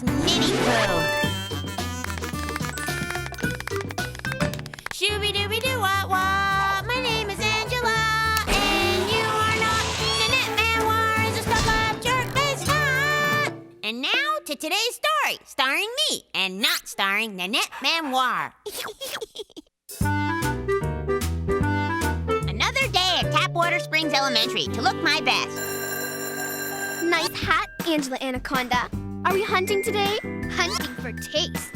It's nitty-poo. Shooby-dooby-doo-wah-wah. My name is Angela, and you are not. Nanette Manoir is a stuck-up jerk-faced hat. And now to today's story, starring me, and not starring Nanette Manoir. Another day at Tapwater Springs Elementary to look my best. Nice hat, Angela Anaconda. Are we hunting today? Hunting for taste.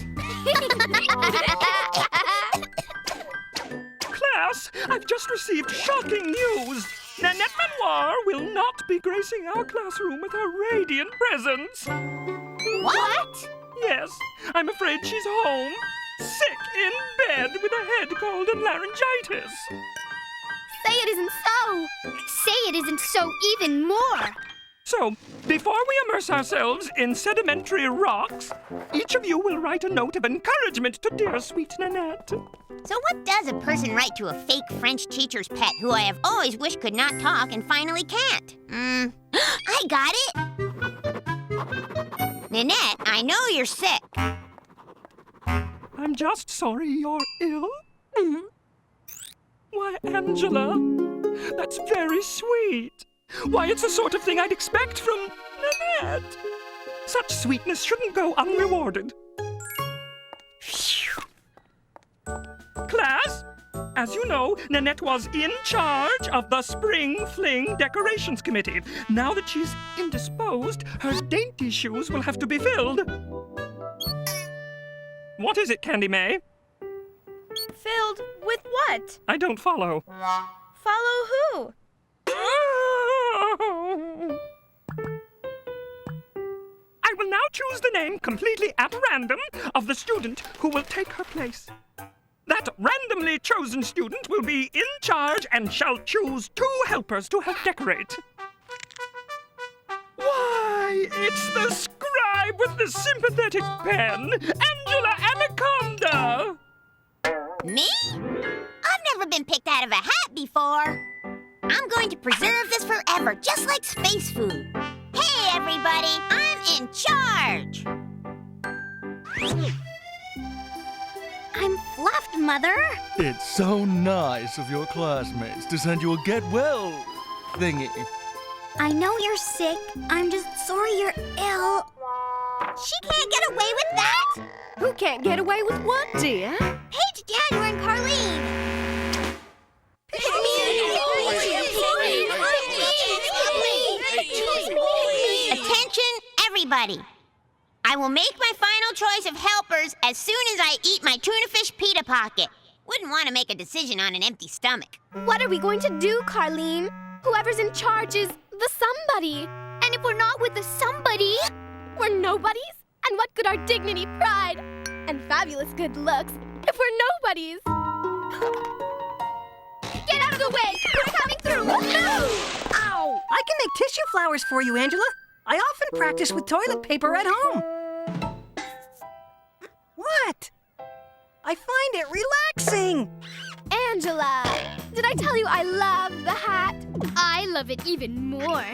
Class, I've just received shocking news. Nanette Manoir will not be gracing our classroom with her radiant presence. What? Yes, I'm afraid she's home, sick in bed with a head cold and laryngitis. Say it isn't so. Say it isn't so even more. So, before we immerse ourselves in sedimentary rocks, each of you will write a note of encouragement to dear sweet Nanette. So what does a person write to a fake French teacher's pet who I have always wished could not talk and finally can't? I got it! Nanette, I know you're sick. I'm just sorry you're ill. Why, Angela, that's very sweet. Why, it's the sort of thing I'd expect from Nanette. Such sweetness shouldn't go unrewarded. Class, as you know, Nanette was in charge of the Spring Fling Decorations Committee. Now that she's indisposed, her dainty shoes will have to be filled. What is it, Candy May? Filled with what? I don't follow. Follow who? I will now choose the name completely at random of the student who will take her place. That randomly chosen student will be in charge and shall choose 2 helpers to help decorate. Why, it's the scribe with the sympathetic pen, Angela Anaconda! Me? I've never been picked out of a hat before. I'm going to preserve this forever, just like space food. Hey, everybody, I'm in charge. I'm fluffed, Mother. It's so nice of your classmates to send you a get well thingy. I know you're sick. I'm just sorry you're ill. She can't get away with that. Who can't get away with what, dear? Paige, Daniel, and Carlene. Attention, everybody. I will make my final choice of helpers as soon as I eat my tuna fish pita pocket. Wouldn't want to make a decision on an empty stomach. What are we going to do, Carlene? Whoever's in charge is the somebody. And if we're not with the somebody, we're nobodies? And what good are dignity, pride, and fabulous good looks if we're nobodies? Get out of the way! We're coming through! No! Ow! I can make tissue flowers for you, Angela. I often practice with toilet paper at home. What? I find it relaxing. Angela, did I tell you I love the hat? I love it even more.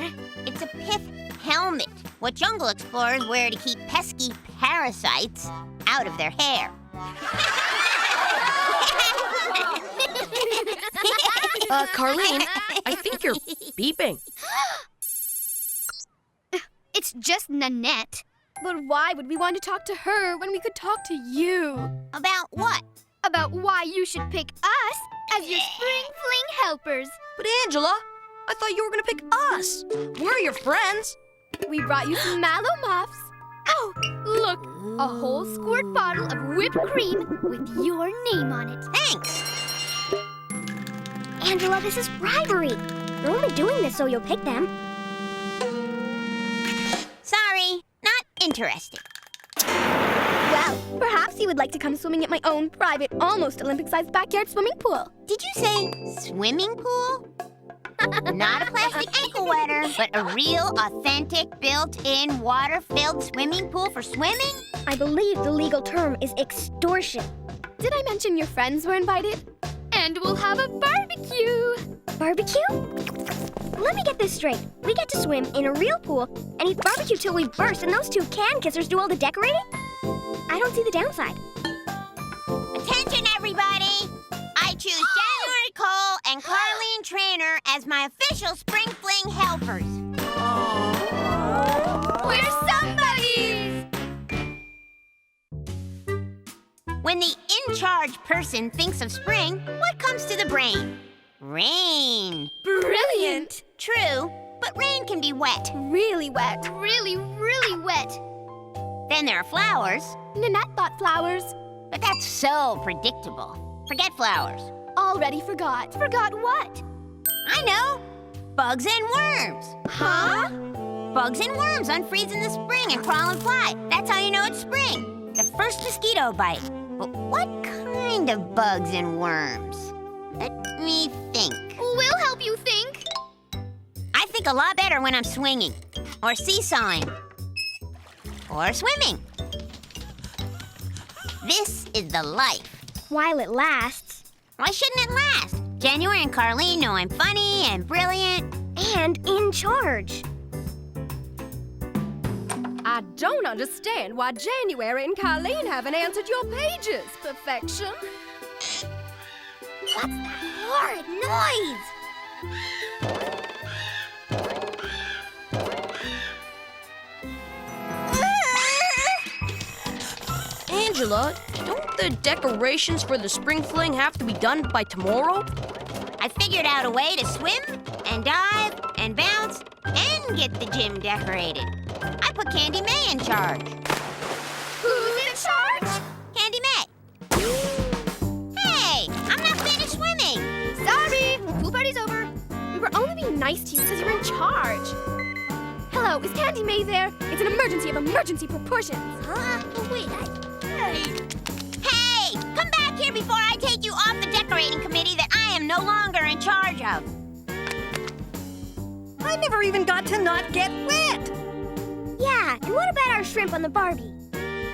It's a pith helmet, what jungle explorers wear to keep pesky parasites out of their hair. Carlene, I think you're beeping. It's just Nanette. But why would we want to talk to her when we could talk to you? About what? About why you should pick us as your Spring Fling helpers. But Angela, I thought you were going to pick us. We're your friends. We brought you some mallow muffs. Oh, look, a whole squirt bottle of whipped cream with your name on it. Thanks. Angela, this is bribery. We're only doing this so you'll pick them. Sorry, not interested. Well, perhaps you would like to come swimming at my own private, almost Olympic-sized backyard swimming pool. Did you say swimming pool? Not a plastic ankle wetter, but a real, authentic, built-in, water-filled swimming pool for swimming? I believe the legal term is extortion. Did I mention your friends were invited? And we'll have a barbecue. Barbecue? let me get this straight. We get to swim in a real pool and eat barbecue till we burst, and those two can kissers do all the decorating? I don't see the downside. Attention, everybody! I choose January Cole and Carleen Trainer as my official Spring Fling helpers. We're somebodies! When the in-charge person thinks of spring, what comes to the brain? Rain. Brilliant! True, but rain can be wet. Really wet. Really, really wet. Then there are flowers, Nanette thought flowers. but that's so predictable. Forget flowers. Already forgot. Forgot what? I know. Bugs and worms. Huh? Bugs and worms unfreeze in the spring and crawl and fly. That's how you know it's spring. The first mosquito bite. But what kind of bugs and worms? Let me think. We'll help you think. I think a lot better when I'm swinging, or seesawing, or swimming. This is the life. While it lasts. Why shouldn't it last? January and Carleen know I'm funny and brilliant. And in charge. I don't understand why January and Carleen haven't answered your pages, Perfection. What's that horrid noise? Angela, don't the decorations for the spring fling have to be done by tomorrow? I figured out a way to swim and dive and bounce and get the gym decorated. I put Candy May in charge. Who's in charge? Candy May. Hey, I'm not finished swimming. Sorry, pool party's over. We were only being nice to you because you're in charge. Hello, is Candy May there? It's an emergency of emergency proportions. Huh? Wait, Hey, come back here before I take you off the decorating committee that I am no longer in charge of. I never even got to not get wet. Yeah, and what about our shrimp on the Barbie?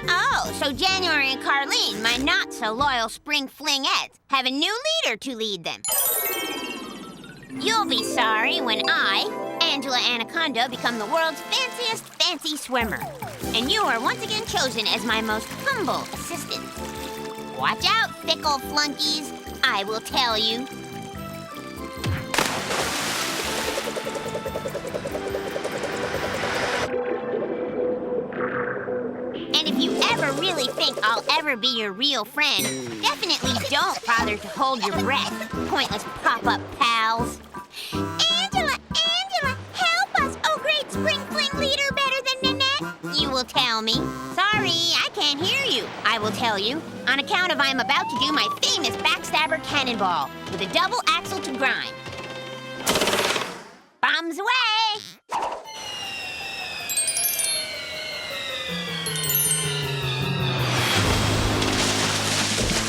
Oh, so January and Carleen, my not-so-loyal spring flingettes, have a new leader to lead them. You'll be sorry when I, Angela Anaconda, become the world's fanciest fancy swimmer. And you are once again chosen as my most humble assistant. Watch out, fickle flunkies. I will tell you. And if you ever really think I'll ever be your real friend, definitely don't bother to hold your breath, pointless pop-up pals. Angela, help us! Oh, great spring fling leader better than Nanette! You will tell me. Sorry, I can't hear you. I will tell you, on account of I'm about to do my famous backstabber cannonball with a double axle to grind. Bombs away!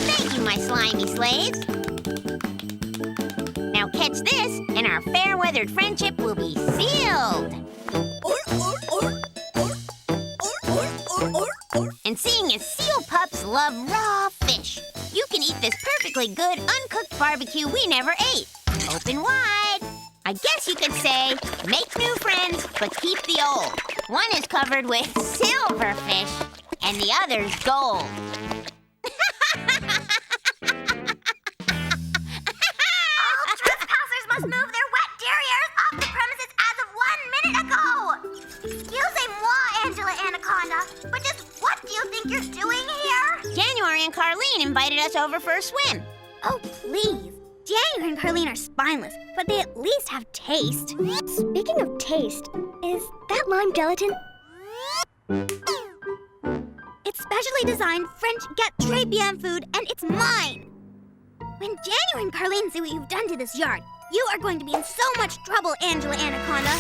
Thank you, my slimy slaves. Now catch this, and our fair-weathered friendship will be sealed. And seeing as seal pups love raw fish, you can eat this perfectly good uncooked barbecue we never ate. Open wide. I guess you could say, make new friends, but keep the old. One is covered with silverfish, and the other's gold. Trespassers must move their wet derriers off the premises as of 1 minute ago! Excusez-moi, Angela Anaconda, but just what do you think you're doing here? January and Carleen invited us over for a swim. Oh, please. January and Carleen are spineless, but they at least have taste. Speaking of taste, is that lime gelatin? It's specially designed French très bien food, and it's mine! When January and Carleen see what you've done to this yard, you are going to be in so much trouble, Angela Anaconda.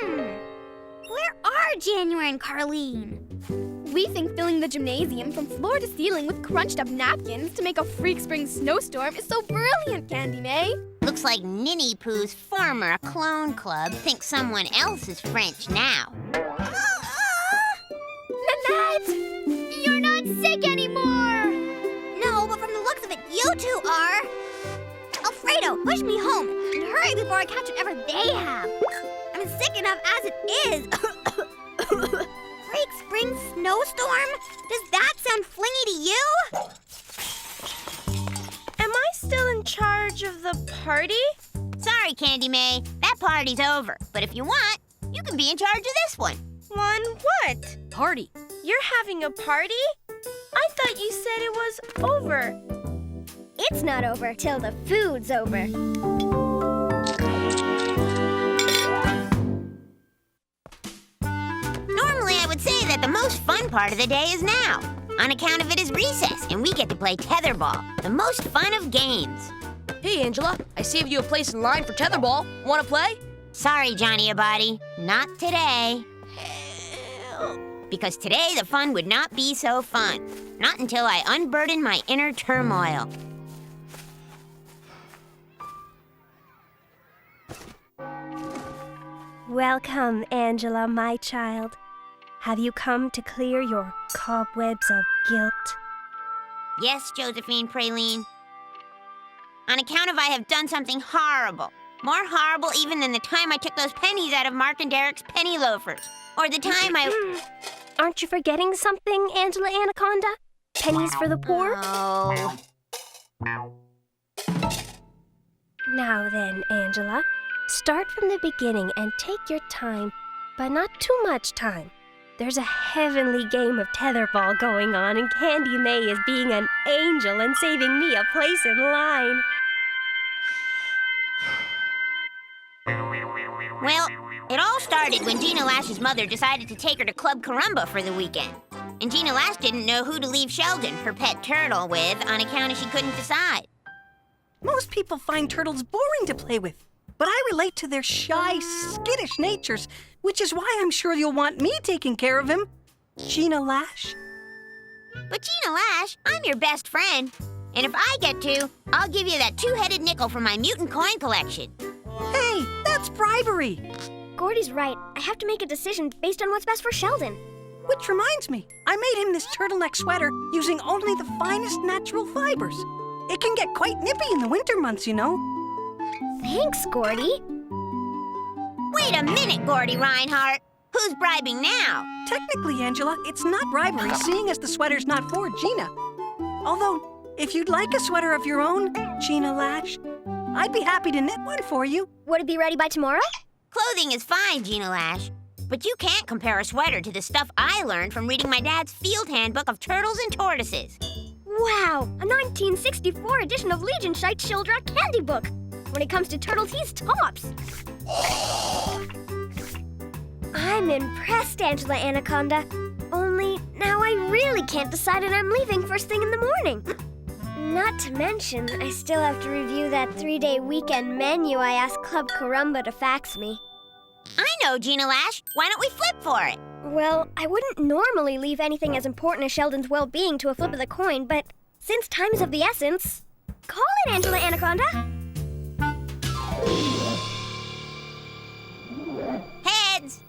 Where are January and Carleen? We think filling the gymnasium from floor to ceiling with crunched up napkins to make a freak spring snowstorm is so brilliant, Candy May. Looks like Ninny Pooh's former clone club thinks someone else is French now. Nanette! You're not sick anymore! No, but from the looks of it, you two are. Alfredo, push me home and hurry before I catch whatever they have. I'm sick enough as it is. Freak spring snowstorm? Does that sound flingy to you? Am I still in charge of the party? Sorry, Candy May. That party's over. But if you want, you can be in charge of this one. One what? Party. You're having a party? I thought you said it was over. It's not over till the food's over. Normally, I would say that the most fun part of the day is now. On account of it is recess, and we get to play tetherball, the most fun of games. Hey, Angela, I saved you a place in line for tetherball. Want to play? Sorry, Johnny Abadi, not today. Because today the fun would not be so fun. Not until I unburden my inner turmoil. Welcome, Angela, my child. Have you come to clear your cobwebs of guilt? Yes, Josephine Praline. On account of I have done something horrible. More horrible even than the time I took those pennies out of Mark and Derek's penny loafers. Or the time I... Aren't you forgetting something, Angela Anaconda? Pennies for the poor? Oh. Now then, Angela, start from the beginning and take your time, but not too much time. There's a heavenly game of tetherball going on, and Candy May is being an angel and saving me a place in line. Well, it all started when Gina Lash's mother decided to take her to Club Carumba for the weekend. And Gina Lash didn't know who to leave Sheldon, her pet turtle, with on account of she couldn't decide. Most people find turtles boring to play with, but I relate to their shy, skittish natures, which is why I'm sure you'll want me taking care of him. Gina Lash? But Gina Lash, I'm your best friend. And if I get to, I'll give you that two-headed nickel from my mutant coin collection. Hey, that's bribery. Gordy's right. I have to make a decision based on what's best for Sheldon. Which reminds me, I made him this turtleneck sweater using only the finest natural fibers. It can get quite nippy in the winter months, you know. Thanks, Gordy. Wait a minute, Gordy Reinhardt. Who's bribing now? Technically, Angela, it's not bribery, seeing as the sweater's not for Gina. Although, if you'd like a sweater of your own, Gina Lash, I'd be happy to knit one for you. Would it be ready by tomorrow? Clothing is fine, Gina Lash. But you can't compare a sweater to the stuff I learned from reading my dad's field handbook of turtles and tortoises. Wow, a 1964 edition of Legion Shite Shildra candy book. When it comes to turtles, he's tops. I'm impressed, Angela Anaconda. Only now I really can't decide and I'm leaving first thing in the morning. Not to mention, I still have to review that 3-day weekend menu I asked Club Carumba to fax me. I know, Gina Lash. Why don't we flip for it? Well, I wouldn't normally leave anything as important as Sheldon's well-being to a flip of the coin, but since time is of the essence, call it, Angela Anaconda. Heads!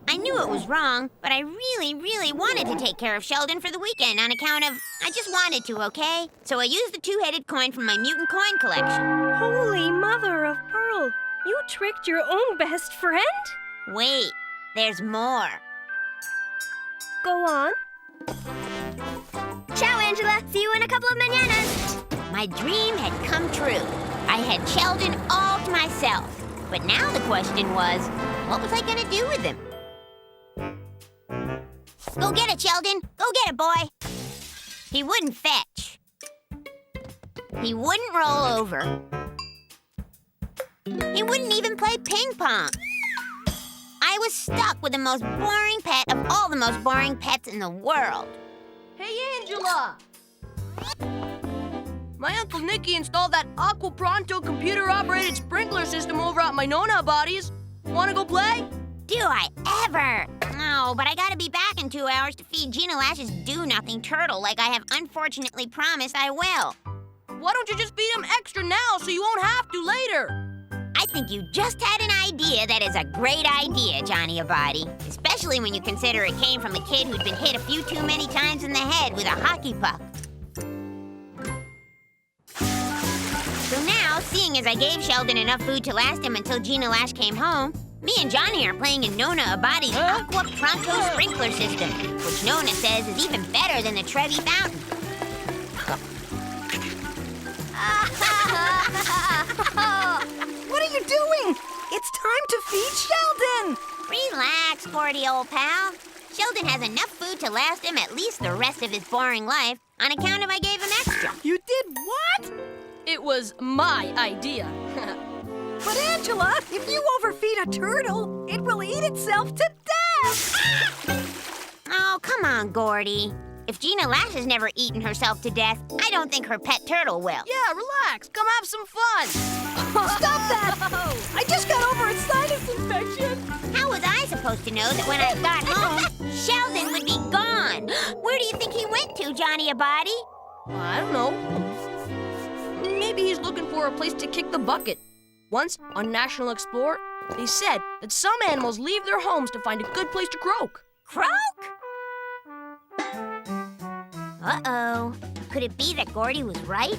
I knew it was wrong, but I really wanted to take care of Sheldon for the weekend on account of... I just wanted to, okay? So I used the two-headed coin from my mutant coin collection. Holy mother of pearl! You tricked your own best friend? Wait, there's more. Go on. Ciao, Angela. See you in a couple of mananas. My dream had come true. I had Sheldon all to myself. But now the question was, what was I gonna do with him? Go get it, Sheldon. Go get it, boy. He wouldn't fetch. He wouldn't roll over. He wouldn't even play ping pong. I was stuck with the most boring pet of all the most boring pets in the world. Hey, Angela! My Uncle Nicky installed that Aqua Pronto computer-operated sprinkler system over at my Nona Bodies. Wanna go play? Do I ever? No, but I gotta be back in 2 hours to feed Gina Lash's do-nothing turtle like I have unfortunately promised I will. Why don't you just feed him extra now so you won't have to later? I think you just had an idea that is a great idea, Johnny Abadi. Especially when you consider it came from a kid who'd been hit a few too many times in the head with a hockey puck. So now, seeing as I gave Sheldon enough food to last him until Gina Lash came home, me and Johnny are playing in Nona Abadi's Aqua Pronto sprinkler system, which Nona says is even better than the Trevi fountain. What are you doing? It's time to feed Sheldon! Relax, Gordy, old pal. Sheldon has enough food to last him at least the rest of his boring life on account of I gave him extra. You did what? It was my idea. But Angela, if you overfeed a turtle, it will eat itself to death! Oh, come on, Gordy. If Gina Lash has never eaten herself to death, I don't think her pet turtle will. Yeah, relax. Come have some fun. Stop that! I just got over a sinus infection! How was I supposed to know that when I got home, Sheldon would be gone? Where do you think he went to, Johnny Abadi? I don't know. Maybe he's looking for a place to kick the bucket. Once, on National Explorer, they said that some animals leave their homes to find a good place to croak. Croak? Uh-oh. Could it be that Gordy was right?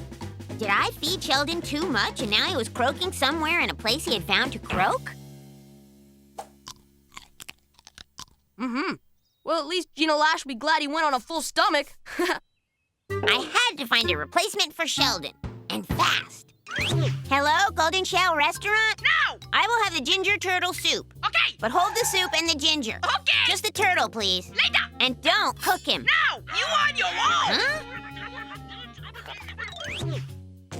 Did I feed Sheldon too much and now he was croaking somewhere in a place he had found to croak? Mm-hmm. Well, at least Gina Lash will be glad he went on a full stomach. I had to find a replacement for Sheldon, and fast. Hello, Golden Shell Restaurant? No! I will have the ginger turtle soup. Okay! But hold the soup and the ginger. Okay! Just the turtle, please. Later! And don't cook him. No! You on your own! Huh?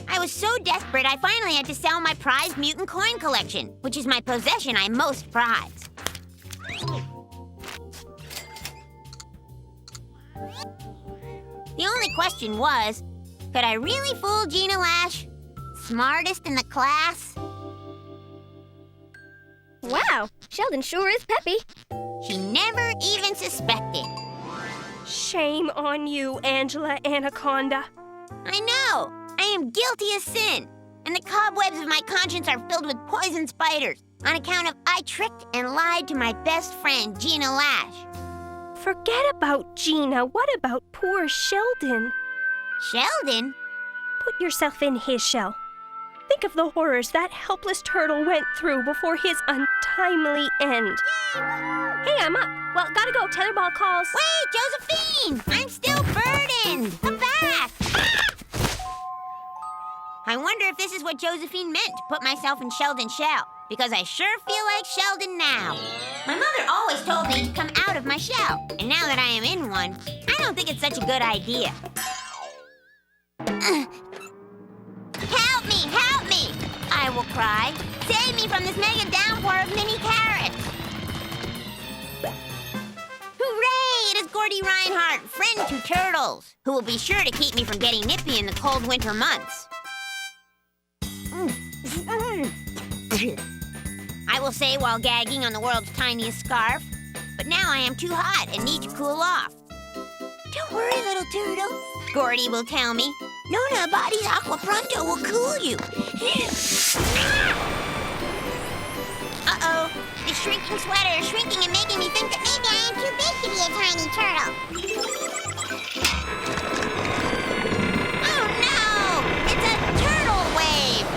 I was so desperate, I finally had to sell my prized mutant coin collection, which is my possession I most prize. The only question was, could I really fool Gina Lash? Smartest in the class? Wow, Sheldon sure is peppy. She never even suspected. Shame on you, Angela Anaconda. I know. I am guilty as sin. And the cobwebs of my conscience are filled with poison spiders on account of I tricked and lied to my best friend, Gina Lash. Forget about Gina. What about poor Sheldon? Sheldon? Put yourself in his shell. Think of the horrors that helpless turtle went through before his untimely end. Hey, I'm up. Well, gotta go. Tetherball calls. Wait, Josephine! I'm still burdened! Come back! I wonder if this is what Josephine meant to put myself in Sheldon's shell, because I sure feel like Sheldon now. My mother always told me to come out of my shell, and now that I am in one, I don't think it's such a good idea. Help me! Help me! I will cry. Save me from this mega downpour of mini carrots! Hooray! It is Gordy Reinhardt, friend to turtles, who will be sure to keep me from getting nippy in the cold winter months. I will say while gagging on the world's tiniest scarf, but now I am too hot and need to cool off. Don't worry, little turtle, Gordy will tell me. Nona Abadi's Aqua Pronto will cool you. Uh-oh, the shrinking sweater is shrinking and making me think that maybe I am too big to be a tiny turtle. Oh no, it's a turtle wave.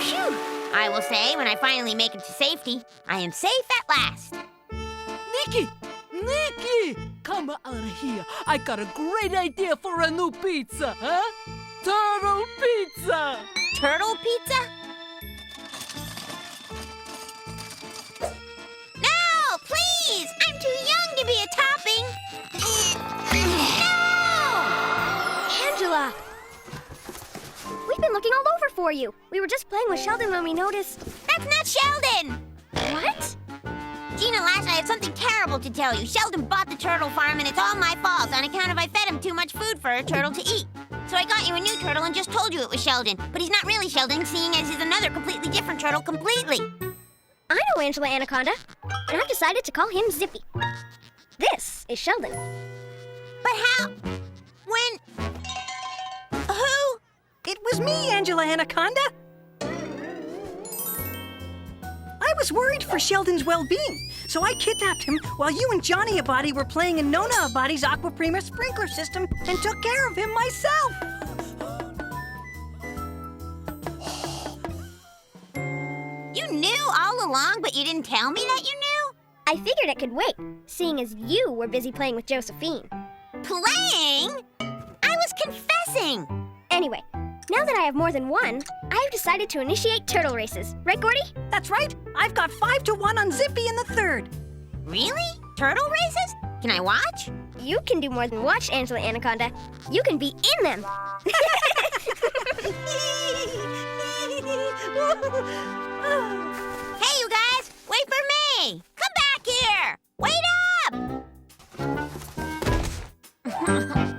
Phew, I will say when I finally make it to safety, I am safe at last. Nikki! Nikki! Come out here. I got a great idea for a new pizza, huh? Turtle pizza! Turtle pizza? No, please! I'm too young to be a topping. No! Angela! We've been looking all over for you. We were just playing with Sheldon when we noticed... That's not Sheldon! What? Gina Lash, I have something terrible to tell you. Sheldon bought the turtle farm and it's all my fault on account of I fed him too much food for a turtle to eat. So I got you a new turtle and just told you it was Sheldon. But he's not really Sheldon, seeing as he's another completely different turtle completely. I know Angela Anaconda, and I've decided to call him Zippy. This is Sheldon. But how? When? Who? It was me, Angela Anaconda. I was worried for Sheldon's well-being, so I kidnapped him while you and Johnny Abadi were playing in Nona Abadi's Aqua Prima sprinkler system and took care of him myself. all along, but you didn't tell me that you knew? I figured it could wait, seeing as you were busy playing with Josephine. Playing? I was confessing. Anyway, now that I have more than one, I've decided to initiate turtle races. Right, Gordy? That's right. I've got 5-1 on Zippy in the third. Really? Turtle races? Can I watch? You can do more than watch, Angela Anaconda. You can be in them. Hey, you guys! Wait for me! Come back here! Wait up!